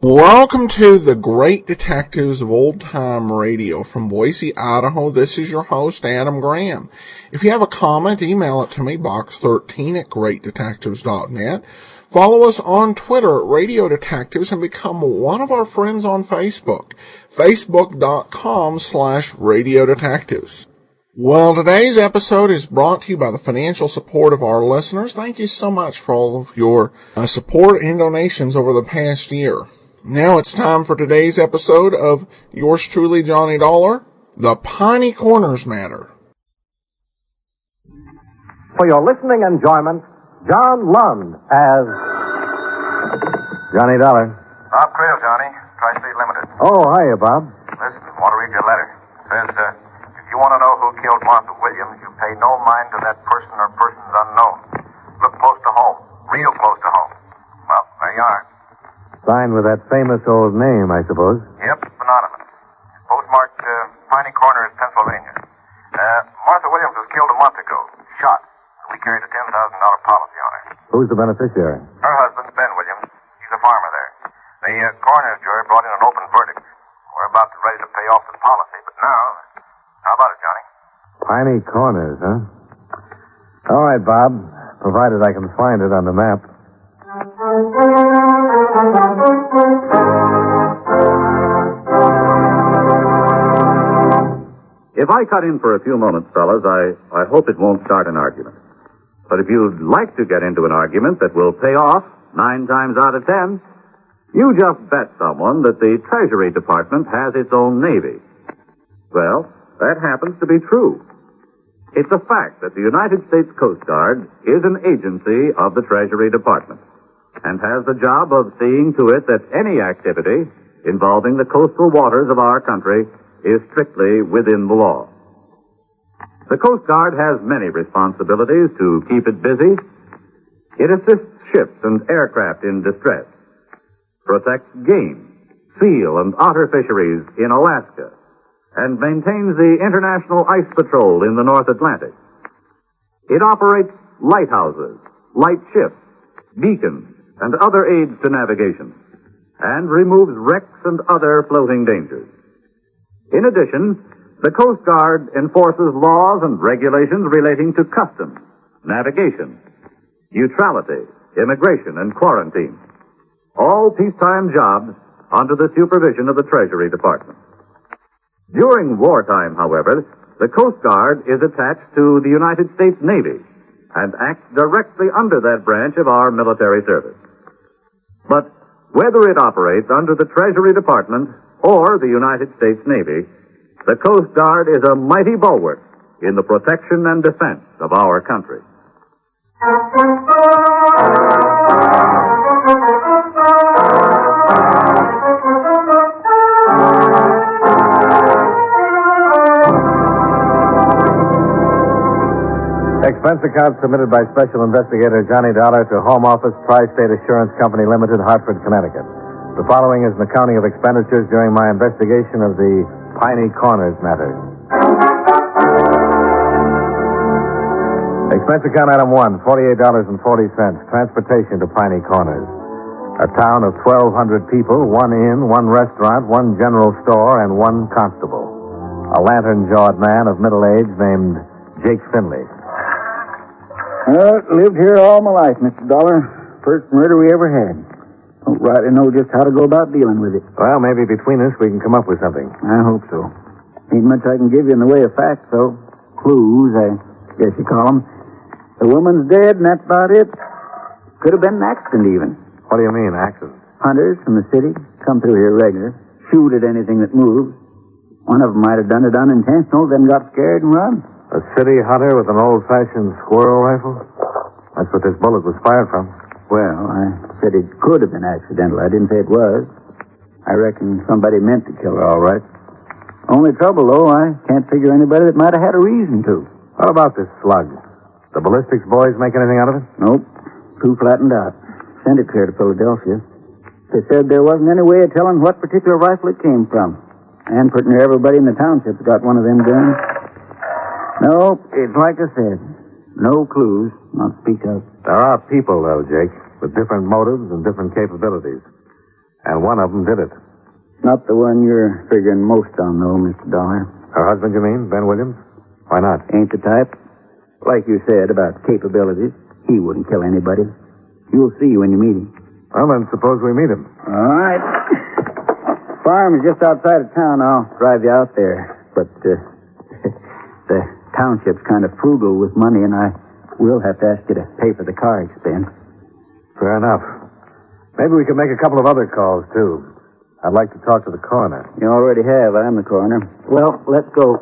Welcome to the Great Detectives of Old Time Radio from Boise, Idaho. This is your host, Adam Graham. If you have a comment, email it to me, box13@greatdetectives.net. Follow us on Twitter at Radio Detectives and become one of our friends on Facebook, facebook.com/Radio Detectives. Well, today's episode is brought to you by the financial support of our listeners. Thank you so much for all of your support and donations over the past year. Now it's time for today's episode of yours truly, Johnny Dollar, The Piney Corners Matter. For your listening enjoyment, John Lund as Johnny Dollar. Bob Creel, Johnny. Tri-State Limited. Oh, hiya, Bob. Listen, I want to read your letter. It says, if you want to know who killed Martha Williams, you pay no mind to that person or persons unknown. Look close to home. Real close to home. Well, there you are. Signed with that famous old name, I suppose. Yep, anonymous. Postmarked Piney Corners, Pennsylvania. Martha Williams was killed a month ago. Shot. We carried a $10,000 policy on her. Who's the beneficiary? Her husband, Ben Williams. He's a farmer there. The coroner's jury brought in an open verdict. We're about ready to pay off the policy, but now... How about it, Johnny? Piney Corners, huh? All right, Bob. Provided I can find it on the map. If I cut in for a few moments, fellas, I hope it won't start an argument. But if you'd like to get into an argument that will pay off 9 times out of 10, you just bet someone that the Treasury Department has its own Navy. Well, that happens to be true. It's a fact that the United States Coast Guard is an agency of the Treasury Department and has the job of seeing to it that any activity involving the coastal waters of our country is strictly within the law. The Coast Guard has many responsibilities to keep it busy. It assists ships and aircraft in distress, protects game, seal, and otter fisheries in Alaska, and maintains the International Ice Patrol in the North Atlantic. It operates lighthouses, light ships, beacons, and other aids to navigation, and removes wrecks and other floating dangers. In addition, the Coast Guard enforces laws and regulations relating to customs, navigation, neutrality, immigration, and quarantine. All peacetime jobs under the supervision of the Treasury Department. During wartime, however, the Coast Guard is attached to the United States Navy and acts directly under that branch of our military service. But whether it operates under the Treasury Department or the United States Navy, the Coast Guard is a mighty bulwark in the protection and defense of our country. Expense account submitted by Special Investigator Johnny Dollar to Home Office, Tri-State Assurance Company Limited, Hartford, Connecticut. The following is an accounting of expenditures during my investigation of the Piney Corners matter. Expense account item 1, $48.40. Transportation to Piney Corners. A town of 1,200 people, 1 inn, 1 restaurant, 1 general store, and 1 constable. A lantern-jawed man of middle age named Jake Finley. Lived here all my life, Mr. Dollar. First murder we ever had. Don't rightly know just how to go about dealing with it. Well, maybe between us we can come up with something. I hope so. Ain't much I can give you in the way of facts, though. Clues, I guess you call them. The woman's dead, and that's about it. Could have been an accident, even. What do you mean, accident? Hunters from the city come through here regular, shoot at anything that moves. One of them might have done it unintentional, then got scared and run. A city hunter with an old-fashioned squirrel rifle? That's what this bullet was fired from. Well, I said it could have been accidental. I didn't say it was. I reckon somebody meant to kill her, all right. Only trouble, though, I can't figure anybody that might have had a reason to. What about this slug? The ballistics boys make anything out of it? Nope. Too flattened out. Sent it clear to Philadelphia. They said there wasn't any way of telling what particular rifle it came from. And pretty near everybody in the township's got one of them guns. No, it's like I said. No clues, not to speak of. There are people, though, Jake, with different motives and different capabilities. And one of them did it. Not the one you're figuring most on, though, Mr. Dollar. Her husband, you mean, Ben Williams? Why not? Ain't the type. Like you said about capabilities, he wouldn't kill anybody. You'll see when you meet him. Well, then suppose we meet him. All right. Farm is just outside of town. I'll drive you out there. But the township's kind of frugal with money, and I will have to ask you to pay for the car expense. Fair enough. Maybe we could make a couple of other calls, too. I'd like to talk to the coroner. You already have. I'm the coroner. Well, let's go.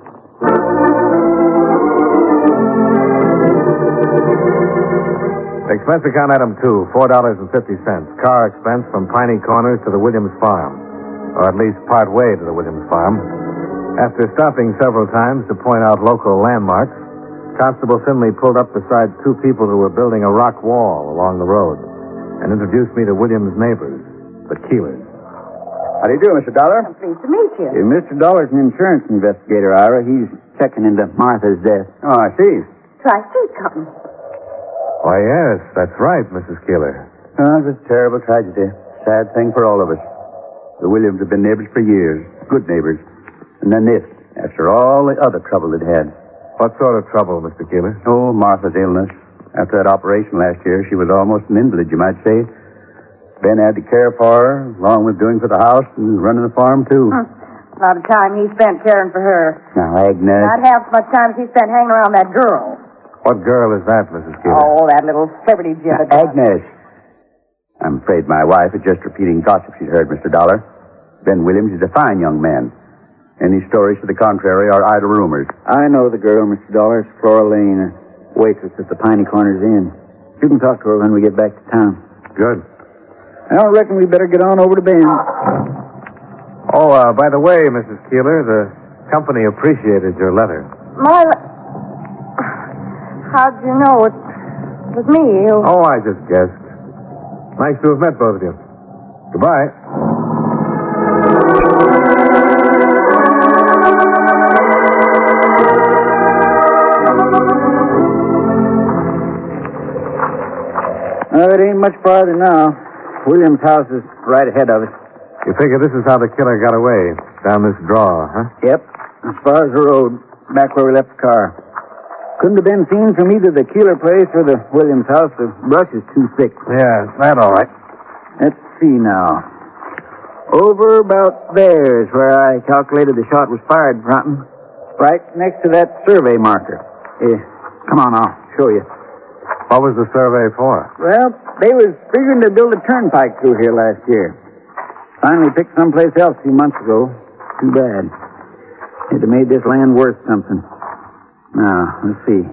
Expense account item 2, $4.50. Car expense from Piney Corners to the Williams farm. Or at least part way to the Williams farm. After stopping several times to point out local landmarks, Constable Finley pulled up beside two people who were building a rock wall along the road and introduced me to Williams' neighbors, the Keelers. How do you do, Mr. Dollar? I'm pleased to meet you. Mr. Dollar's an insurance investigator, Ira. He's checking into Martha's death. Oh, I see. Tri-State Company. Why, yes, that's right, Mrs. Keeler. Oh, it was a terrible tragedy. Sad thing for all of us. The Williams have been neighbors for years. Good neighbors. And then this, after all the other trouble they'd had. What sort of trouble, Mr. Keeler? Oh, Martha's illness. After that operation last year, she was almost an invalid, you might say. Ben had to care for her, along with doing for the house and running the farm, too. A lot of time he spent caring for her. Now, Agnes... Not half as much time as he spent hanging around that girl. What girl is that, Mrs. Keeler? Oh, that little flibberty gibbet. Agnes. I'm afraid my wife is just repeating gossip she's heard, Mr. Dollar. Ben Williams is a fine young man. Any stories to the contrary are idle rumors. I know the girl, Mr. Dollar. It's Flora Lane, a waitress at the Piney Corners Inn. You can talk to her when we get back to town. Good. I reckon we better get on over to Ben. Oh, by the way, Mrs. Keeler, the company appreciated your letter. How'd you know it was me? Oh, I just guessed. Nice to have met both of you. Goodbye. Well, it ain't much farther now. Williams' house is right ahead of us. You figure this is how the killer got away, down this draw, huh? Yep. As far as the road, back where we left the car. Couldn't have been seen from either the Keeler place or the Williams house. The brush is too thick. Yeah, that's all right. Let's see now. Over about there is where I calculated the shot was fired from. Right next to that survey marker. Come on, I'll show you. What was the survey for? Well, they was figuring to build a turnpike through here last year. Finally picked someplace else a few months ago. Too bad. It'd have made this land worth something. Now, let's see.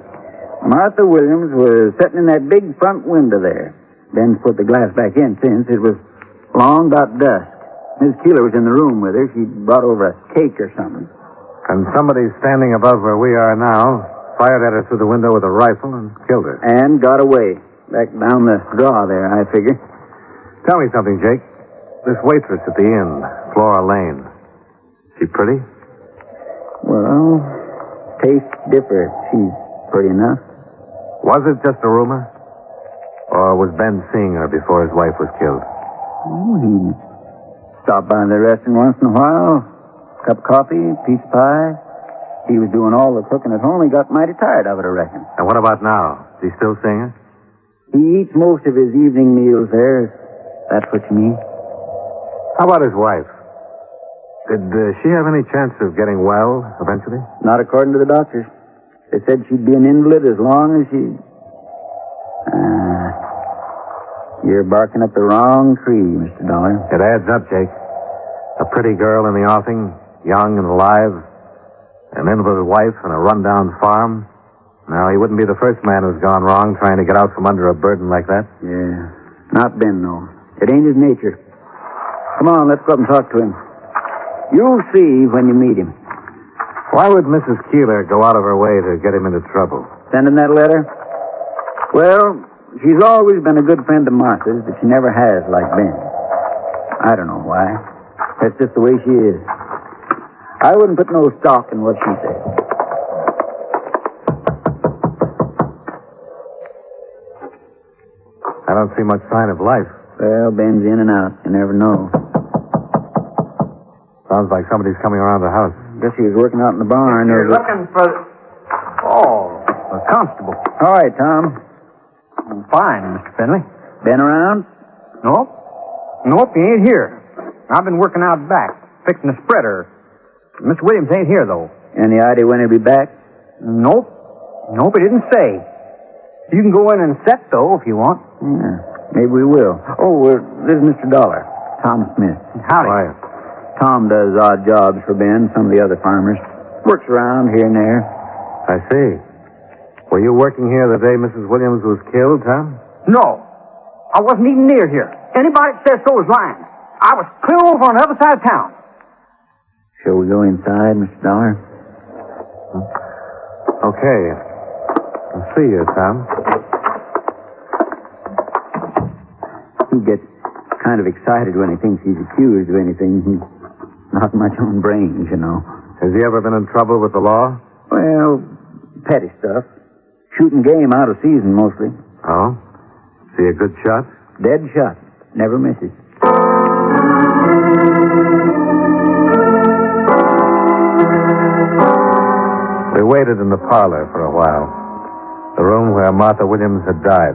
Martha Williams was sitting in that big front window there. Ben's put the glass back in since. It was long got dusk. Miss Keeler was in the room with her. She'd brought over a cake or something. And somebody standing above where we are now fired at her through the window with a rifle and killed her. And got away. Back down the draw there, I figure. Tell me something, Jake. This waitress at the inn, Flora Lane, she pretty? Well, tastes differ. She's pretty enough. Was it just a rumor? Or was Ben seeing her before his wife was killed? Oh, he stopped by the restaurant once in a while. Cup of coffee, piece of pie. He was doing all the cooking at home. He got mighty tired of it, I reckon. And what about now? Is he still seeing her? He eats most of his evening meals there, if that's what you mean. How about his wife? Did she have any chance of getting well eventually? Not according to the doctors. They said she'd be an invalid as long as she... You're barking up the wrong tree, Mr. Dollar. It adds up, Jake. A pretty girl in the offing, young and alive, an invalid wife and a rundown farm. Now, he wouldn't be the first man who's gone wrong trying to get out from under a burden like that. Yeah. Not Ben, no. It ain't his nature. Come on, let's go up and talk to him. You'll see when you meet him. Why would Mrs. Keeler go out of her way to get him into trouble? Send him that letter? Well, she's always been a good friend of Martha's, but she never has like Ben. I don't know why. That's just the way she is. I wouldn't put no stock in what she said. I don't see much sign of life. Well, Ben's in and out. You never know. Sounds like somebody's coming around the house. Guess he was working out in the barn. You're looking for... Oh, a constable. All right, Tom. Fine, Mr. Finley. Ben around? Nope, he ain't here. I've been working out back, fixing a spreader. Miss Williams ain't here, though. Any idea when he'll be back? Nope, he didn't say. You can go in and set, though, if you want. Yeah, maybe we will. Oh, this is Mr. Dollar, Tom Smith. Howdy. Why? Tom does odd jobs for Ben, some of the other farmers. Works around here and there. I see. Were you working here the day Mrs. Williams was killed, Tom? No, I wasn't even near here. Anybody that says so is lying. I was clear over on the other side of town. Shall we go inside, Mr. Dollar? Okay. I'll see you, Tom. He gets kind of excited when he thinks he's accused of anything. He's not much on brains, you know. Has he ever been in trouble with the law? Well, petty stuff. Shooting game out of season, mostly. Oh? Is he a good shot? Dead shot. Never misses. We waited in the parlor for a while, the room where Martha Williams had died.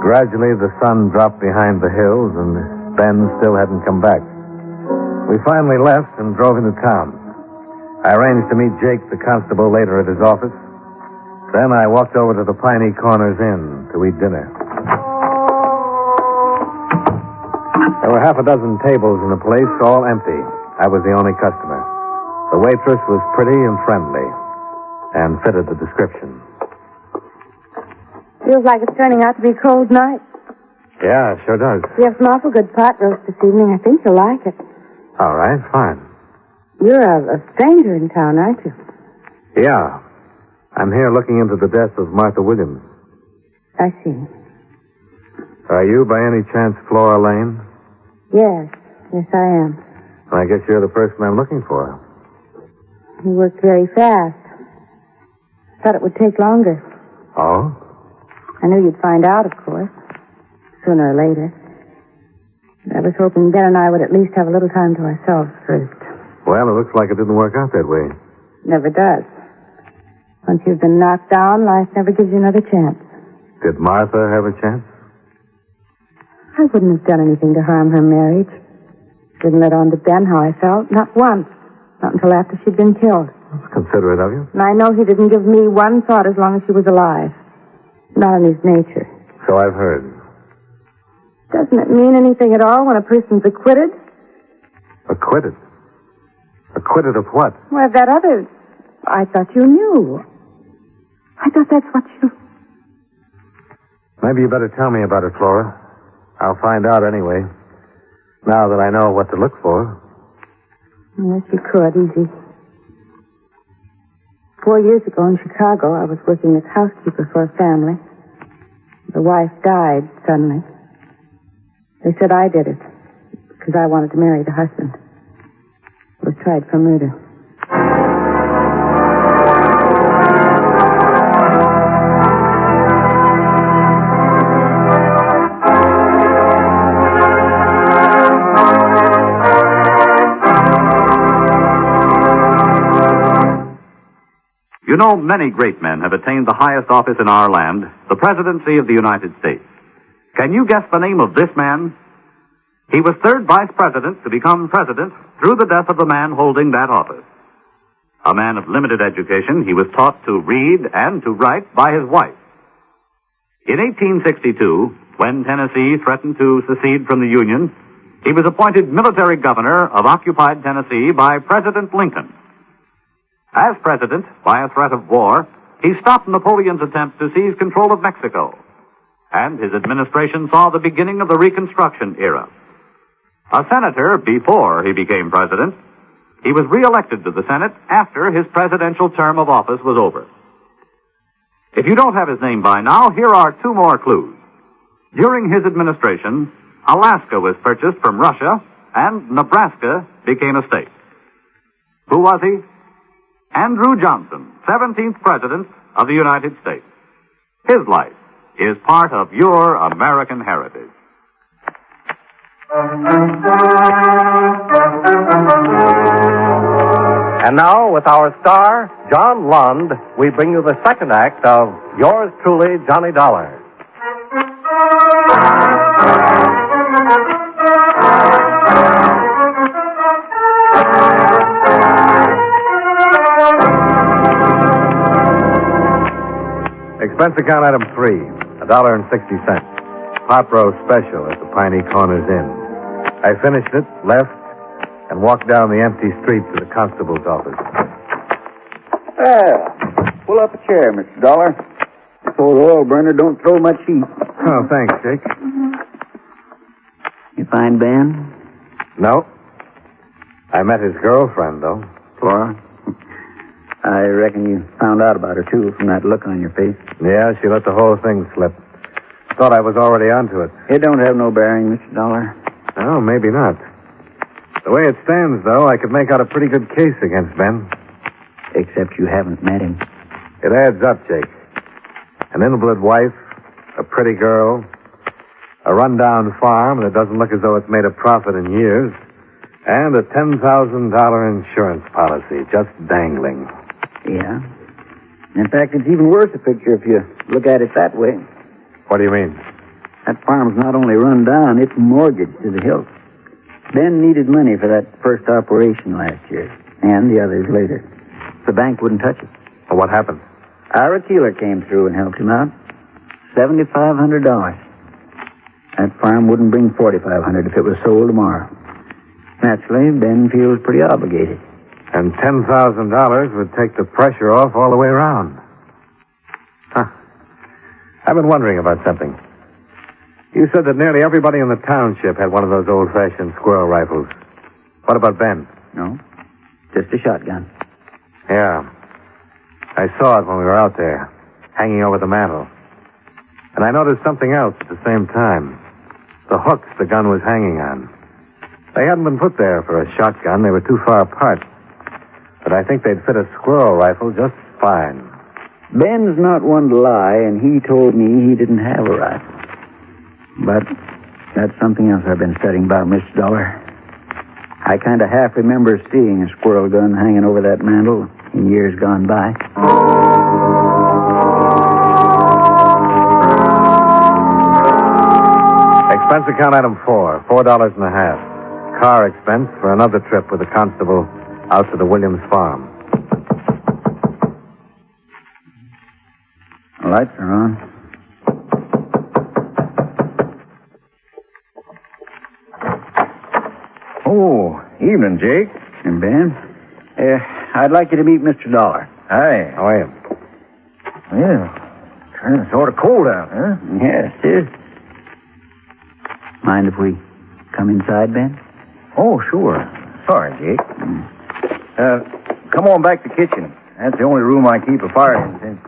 Gradually, the sun dropped behind the hills, and Ben still hadn't come back. We finally left and drove into town. I arranged to meet Jake, the constable, later at his office. Then I walked over to the Piney Corners Inn to eat dinner. There were half a dozen tables in the place, all empty. I was the only customer. The waitress was pretty and friendly and fitted the description. Feels like it's turning out to be a cold night. Yeah, it sure does. We have some awful good pot roast this evening. I think you'll like it. All right, fine. You're a stranger in town, aren't you? Yeah. I'm here looking into the death of Martha Williams. I see. Are you, by any chance, Flora Lane? Yes, I am. I guess you're the person I'm looking for. You worked very fast. Thought it would take longer. Oh? I knew you'd find out, of course. Sooner or later. I was hoping Ben and I would at least have a little time to ourselves first. Well, it looks like it didn't work out that way. Never does. Once you've been knocked down, life never gives you another chance. Did Martha have a chance? I wouldn't have done anything to harm her marriage. Didn't let on to Ben how I felt. Not once. Not until after she'd been killed. That's considerate of you. And I know he didn't give me one thought as long as she was alive. Not in his nature. So I've heard. Doesn't it mean anything at all when a person's acquitted? Acquitted? Acquitted of what? Well, that other... I thought you knew. I thought that's what you... Maybe you better tell me about it, Flora. I'll find out anyway. Now that I know what to look for. Yes, you could, easy. 4 years ago in Chicago, I was working as housekeeper for a family. The wife died suddenly. They said I did it because I wanted to marry the husband. I was tried for murder. You know, many great men have attained the highest office in our land, the presidency of the United States. Can you guess the name of this man? He was third vice president to become president through the death of the man holding that office. A man of limited education, he was taught to read and to write by his wife. In 1862, when Tennessee threatened to secede from the Union, he was appointed military governor of occupied Tennessee by President Lincoln. As president, by a threat of war, he stopped Napoleon's attempt to seize control of Mexico, and his administration saw the beginning of the Reconstruction era. A senator before he became president, he was reelected to the Senate after his presidential term of office was over. If you don't have his name by now, here are two more clues. During his administration, Alaska was purchased from Russia, and Nebraska became a state. Who was he? Andrew Johnson, 17th President of the United States. His life is part of your American heritage. And now, with our star, John Lund, we bring you the second act of Yours Truly, Johnny Dollar. Expense account item 3, $1.60. Pot roast special at the Piney Corners Inn. I finished it, left, and walked down the empty street to the constable's office. Pull up a chair, Mr. Dollar. This old oil burner don't throw much heat. Oh, thanks, Jake. You find Ben? No. I met his girlfriend, though. Flora? I reckon you found out about her, too, from that look on your face. Yeah, she let the whole thing slip. Thought I was already onto it. It don't have no bearing, Mr. Dollar. Oh, maybe not. The way it stands, though, I could make out a pretty good case against Ben. Except you haven't met him. It adds up, Jake. An invalid wife, a pretty girl, a rundown farm that doesn't look as though it's made a profit in years, and a $10,000 insurance policy just dangling. Yeah. In fact, it's even worse a picture if you look at it that way. What do you mean? That farm's not only run down, it's mortgaged to the hilt. Ben needed money for that first operation last year, and the others later. The bank wouldn't touch it. Well, what happened? Our Keeler came through and helped him out. $7,500. That farm wouldn't bring $4,500 if it was sold tomorrow. Naturally, Ben feels pretty obligated. And $10,000 would take the pressure off all the way around. Huh. I've been wondering about something. You said that nearly everybody in the township had one of those old-fashioned squirrel rifles. What about Ben? No, just a shotgun. Yeah. I saw it when we were out there, hanging over the mantel. And I noticed something else at the same time. The hooks the gun was hanging on. They hadn't been put there for a shotgun. They were too far apart. But I think they'd fit a squirrel rifle just fine. Ben's not one to lie, and he told me he didn't have a rifle. But that's something else I've been studying about, Mr. Dollar. I kind of half remember seeing a squirrel gun hanging over that mantel in years gone by. Expense account item 4, $4.50. Car expense for another trip with the constable out to the Williams farm. The lights are on. Oh, evening, Jake. And Ben, I'd like you to meet Mr. Dollar. Hi. How are you? Well, turning sort of cold out, huh? Yes, it is. Mind if we come inside, Ben? Oh, sure. Sorry, Jake. Come on back to the kitchen. That's the only room I keep a fire in.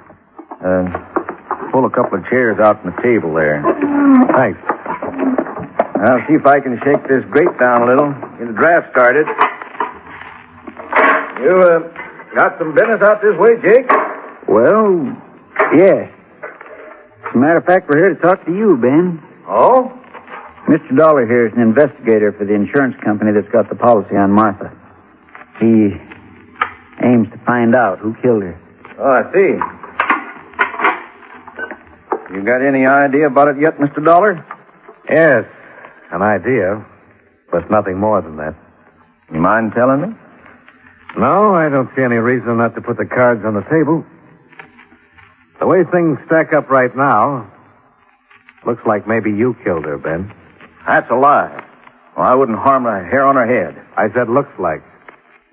Pull a couple of chairs out from the table there. Thanks. I'll see if I can shake this grate down a little. Get the draft started. You, got some business out this way, Jake? Well, yes. As a matter of fact, we're here to talk to you, Ben. Oh? Mr. Dollar here is an investigator for the insurance company that's got the policy on Martha. He aims to find out who killed her. Oh, I see. You got any idea about it yet, Mr. Dollar? Yes, an idea, but nothing more than that. You mind telling me? No, I don't see any reason not to put the cards on the table. The way things stack up right now, looks like maybe you killed her, Ben. That's a lie. Well, I wouldn't harm a hair on her head. I said looks like.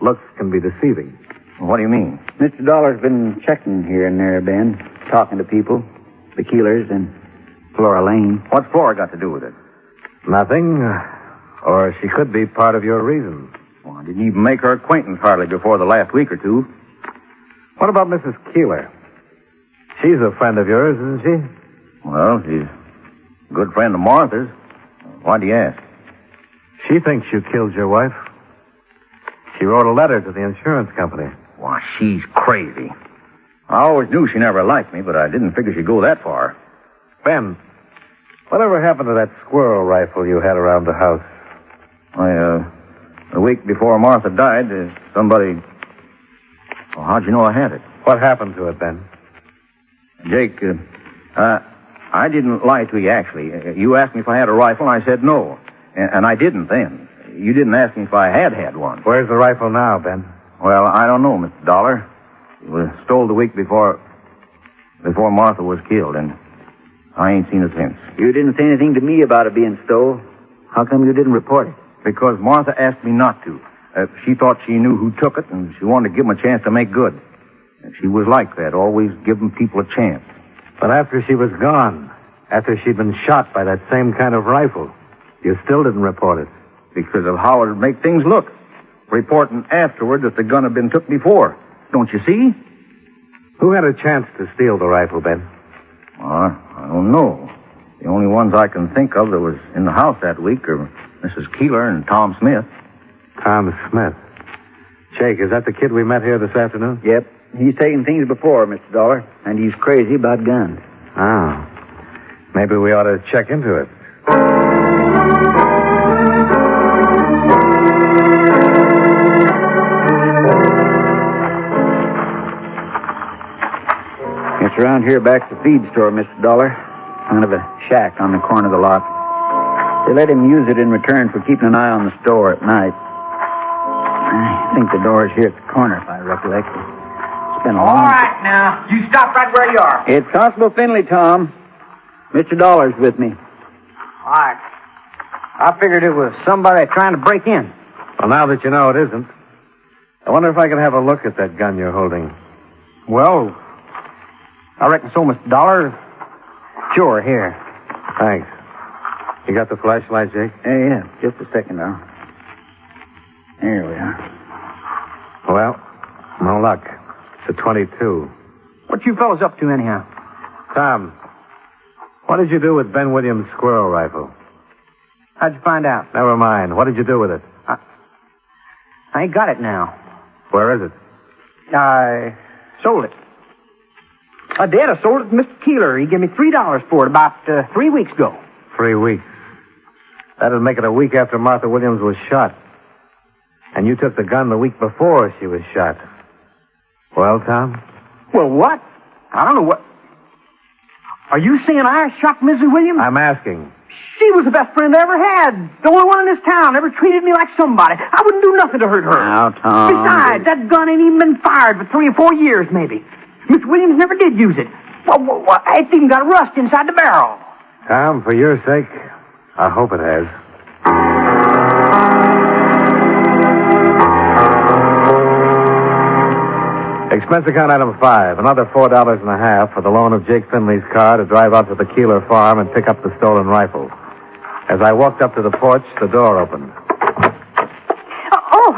Looks can be deceiving. What do you mean? Mr. Dollar's been checking here and there, Ben, talking to people, the Keelers and Flora Lane. What's Flora got to do with it? Nothing. Or she could be part of your reason. Well, I didn't even make her acquaintance hardly before the last week or two. What about Mrs. Keeler? She's a friend of yours, isn't she? Well, she's a good friend of Martha's. Why do you ask? She thinks you killed your wife. She wrote a letter to the insurance company. Why, she's crazy. I always knew she never liked me, but I didn't figure she'd go that far. Ben, whatever happened to that squirrel rifle you had around the house? A week before Martha died, somebody... Well, how'd you know I had it? What happened to it, Ben? Jake, I didn't lie to you, actually. You asked me if I had a rifle, and I said no. And I didn't then. You didn't ask me if I had one. Where's the rifle now, Ben? Well, I don't know, Mr. Dollar. It was stole the week before Martha was killed, and I ain't seen it since. You didn't say anything to me about it being stole. How come you didn't report it? Because Martha asked me not to. She thought she knew who took it, and she wanted to give them a chance to make good. And she was like that, always giving people a chance. But after she was gone, after she'd been shot by that same kind of rifle, you still didn't report it. Because of how it would make things look. Reporting afterward that the gun had been took before. Don't you see? Who had a chance to steal the rifle, Ben? I don't know. The only ones I can think of that was in the house that week are Mrs. Keeler and Tom Smith. Tom Smith. Jake, is that the kid we met here this afternoon? Yep. He's taken things before, Mr. Dollar, and he's crazy about guns. Ah. Maybe we ought to check into it. It's around here back to the feed store, Mr. Dollar. Kind of a shack on the corner of the lot. They let him use it in return for keeping an eye on the store at night. I think the door's here at the corner, if I recollect. It's been a long... All right, now. You stop right where you are. It's Constable Finley, Tom. Mr. Dollar's with me. All right. I figured it was somebody trying to break in. Well, now that you know it isn't, I wonder if I can have a look at that gun you're holding. Well, I reckon so, Mr. Dollar. Sure, here. Thanks. You got the flashlight, Jake? Yeah. Just a second now. Here we are. Well, no luck. It's a 22. What you fellas up to, anyhow? Tom, what did you do with Ben Williams' squirrel rifle? How'd you find out? Never mind. What did you do with it? I ain't got it now. Where is it? I sold it. I did. I sold it to Mr. Keeler. He gave me $3 for it about 3 weeks ago. 3 weeks. That'd make it a week after Martha Williams was shot. And you took the gun the week before she was shot. Well, Tom? Well, what? I don't know what... Are you saying I shot Mrs. Williams? I'm asking. She was the best friend I ever had. The only one in this town. Ever treated me like somebody. I wouldn't do nothing to hurt her. Now, Tom... Besides, that gun ain't even been fired for 3 or 4 years, maybe. Miss Williams never did use it. Well, it's even got rust inside the barrel. Tom, for your sake, I hope it has. Expense account item 5, another $4.50 for the loan of Jake Finley's car to drive out to the Keeler farm and pick up the stolen rifle. As I walked up to the porch, the door opened. Oh.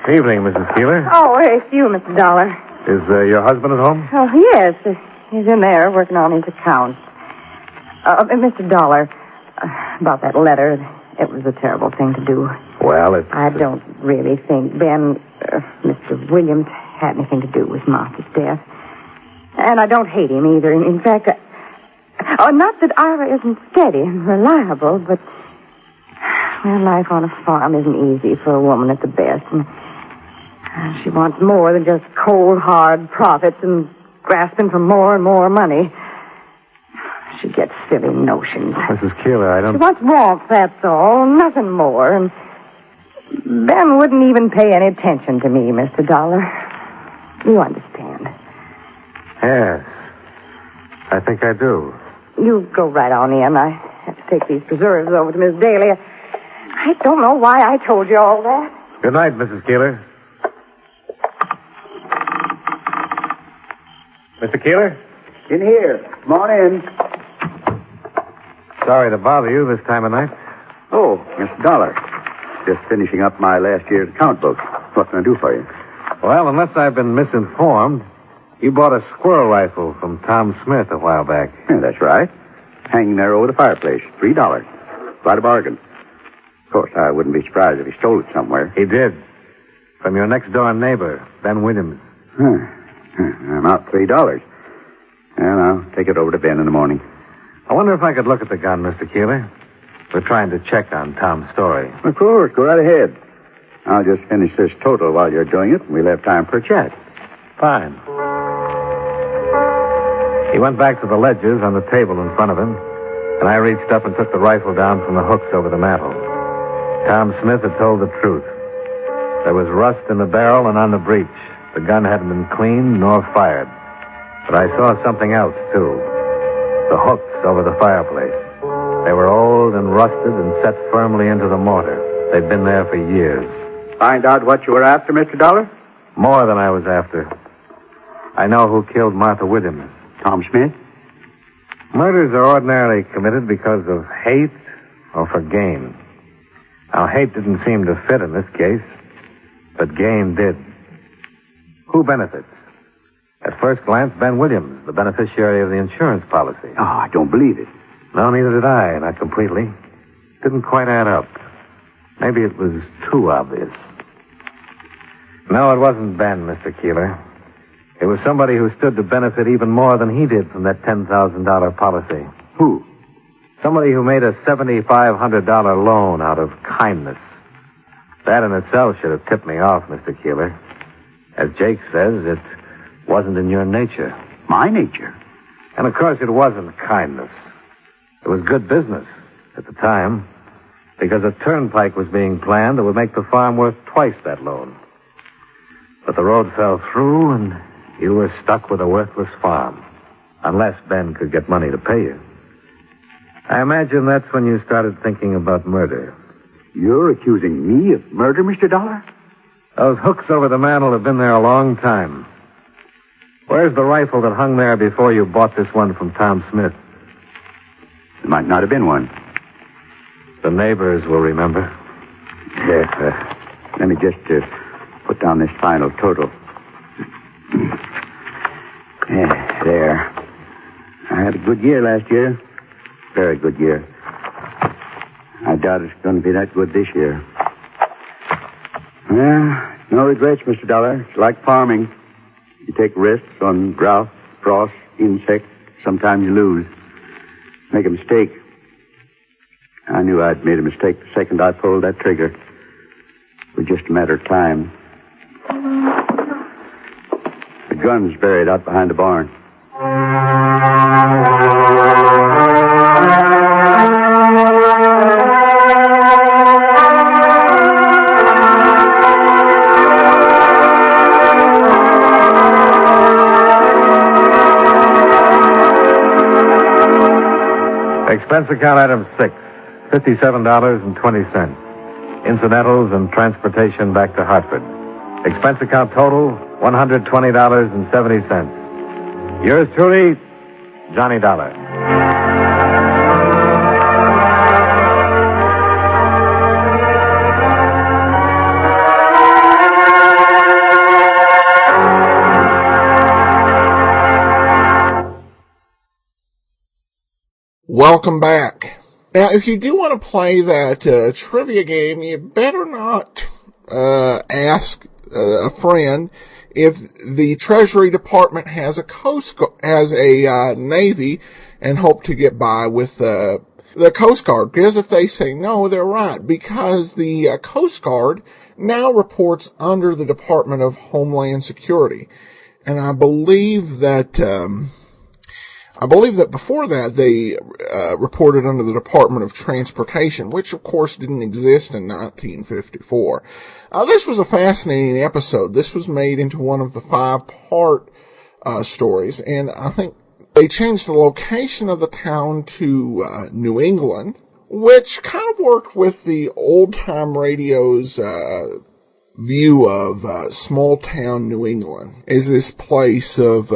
Evening, Mrs. Keeler. Oh, it's you, Mr. Dollar. Is your husband at home? Oh, yes. He's in there working on his accounts. Mr. Dollar, about that letter, it was a terrible thing to do. Well, I don't really think Mr. Williams had anything to do with Martha's death. And I don't hate him either. In fact, not that Ira isn't steady and reliable, but life on a farm isn't easy for a woman at the best. And she wants more than just cold, hard profits and grasping for more and more money. She gets silly notions. Mrs. Keeler, I don't... She wants warmth, that's all. Nothing more. And Ben wouldn't even pay any attention to me, Mr. Dollar. You understand? Yes. I think I do. You go right on in. I have to take these preserves over to Miss Daly. I don't know why I told you all that. Good night, Mrs. Keeler. Mr. Keeler? In here. Come on in. Sorry to bother you this time of night. Oh, Mr. Dollar. Just finishing up my last year's account book. What can I do for you? Well, unless I've been misinformed, you bought a squirrel rifle from Tom Smith a while back. Yeah, that's right. Hanging there over the fireplace. $3. Quite a bargain. Of course, I wouldn't be surprised if he stole it somewhere. He did. From your next-door neighbor, Ben Williams. I'm out $3. Well, I'll take it over to Ben in the morning. I wonder if I could look at the gun, Mr. Keeler. We're trying to check on Tom's story. Of course, go right ahead. I'll just finish this total while you're doing it, and we'll have time for a chat. Fine. He went back to the ledgers on the table in front of him, and I reached up and took the rifle down from the hooks over the mantel. Tom Smith had told the truth. There was rust in the barrel and on the breech. The gun hadn't been cleaned nor fired. But I saw something else, too. The hooks over the fireplace. They were old and rusted and set firmly into the mortar. They'd been there for years. Find out what you were after, Mr. Dollar? More than I was after. I know who killed Martha Williams. Tom Smith? Murders are ordinarily committed because of hate or for gain. Now, hate didn't seem to fit in this case, but gain did. Who benefits? At first glance, Ben Williams, the beneficiary of the insurance policy. Oh, I don't believe it. No, neither did I, not completely. Didn't quite add up. Maybe it was too obvious. No, it wasn't Ben, Mr. Keeler. It was somebody who stood to benefit even more than he did from that $10,000 policy. Who? Somebody who made a $7,500 loan out of kindness. That in itself should have tipped me off, Mr. Keeler. As Jake says, it wasn't in your nature. My nature? And of course it wasn't kindness. It was good business at the time, because a turnpike was being planned that would make the farm worth twice that loan. But the road fell through, and you were stuck with a worthless farm, unless Ben could get money to pay you. I imagine that's when you started thinking about murder. You're accusing me of murder, Mr. Dollar? Those hooks over the mantel have been there a long time. Where's the rifle that hung there before you bought this one from Tom Smith? There might not have been one. The neighbors will remember. Yes, let me just put down this final total. Yeah, there. I had a good year last year. Very good year. I doubt it's going to be that good this year. Well, no regrets, Mr. Dollar. It's like farming. You take risks on drought, frost, insects. Sometimes you lose. Make a mistake. I knew I'd made a mistake the second I pulled that trigger. It was just a matter of time. The gun's buried out behind the barn. Expense account item 6, $57.20. Incidentals and transportation back to Hartford. Expense account total, $120.70. Yours truly, Johnny Dollar. Welcome back. Now, if you do want to play that trivia game, you better not ask a friend if the Treasury Department has a Navy and hope to get by with the Coast Guard. Because if they say no, they're right. Because the Coast Guard now reports under the Department of Homeland Security. And I believe that before that they reported under the Department of Transportation, which of course didn't exist in 1954. This was a fascinating episode. This was made into one of the 5-part stories, and I think they changed the location of the town to New England, which kind of worked with the old-time radio's view of small-town New England as this place of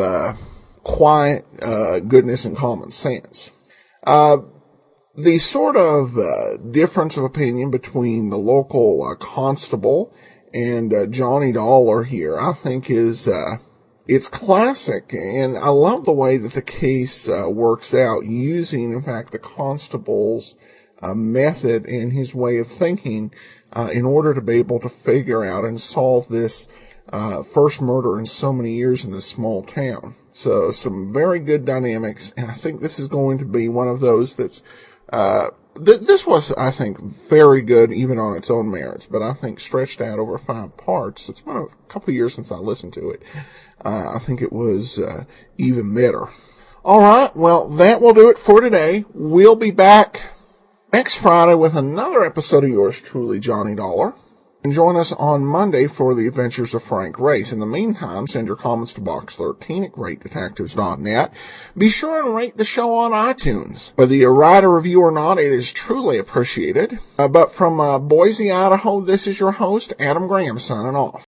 quiet goodness and common sense. The sort of difference of opinion between the local constable and Johnny Dollar here, I think, is it's classic, and I love the way that the case works out, using, in fact, the constable's method and his way of thinking in order to be able to figure out and solve this first murder in so many years in this small town. So some very good dynamics, and I think this is going to be one of those that's this was, I think, very good even on its own merits, but I think stretched out over 5 parts. It's been a couple of years since I listened to it. I think it was even better. All right, well, that will do it for today. We'll be back next Friday with another episode of yours truly, Johnny Dollar. And join us on Monday for the adventures of Frank Race. In the meantime, send your comments to box13 at greatdetectives.net. Be sure and rate the show on iTunes. Whether you write a review or not, it is truly appreciated. But from Boise, Idaho, this is your host, Adam Graham, signing off.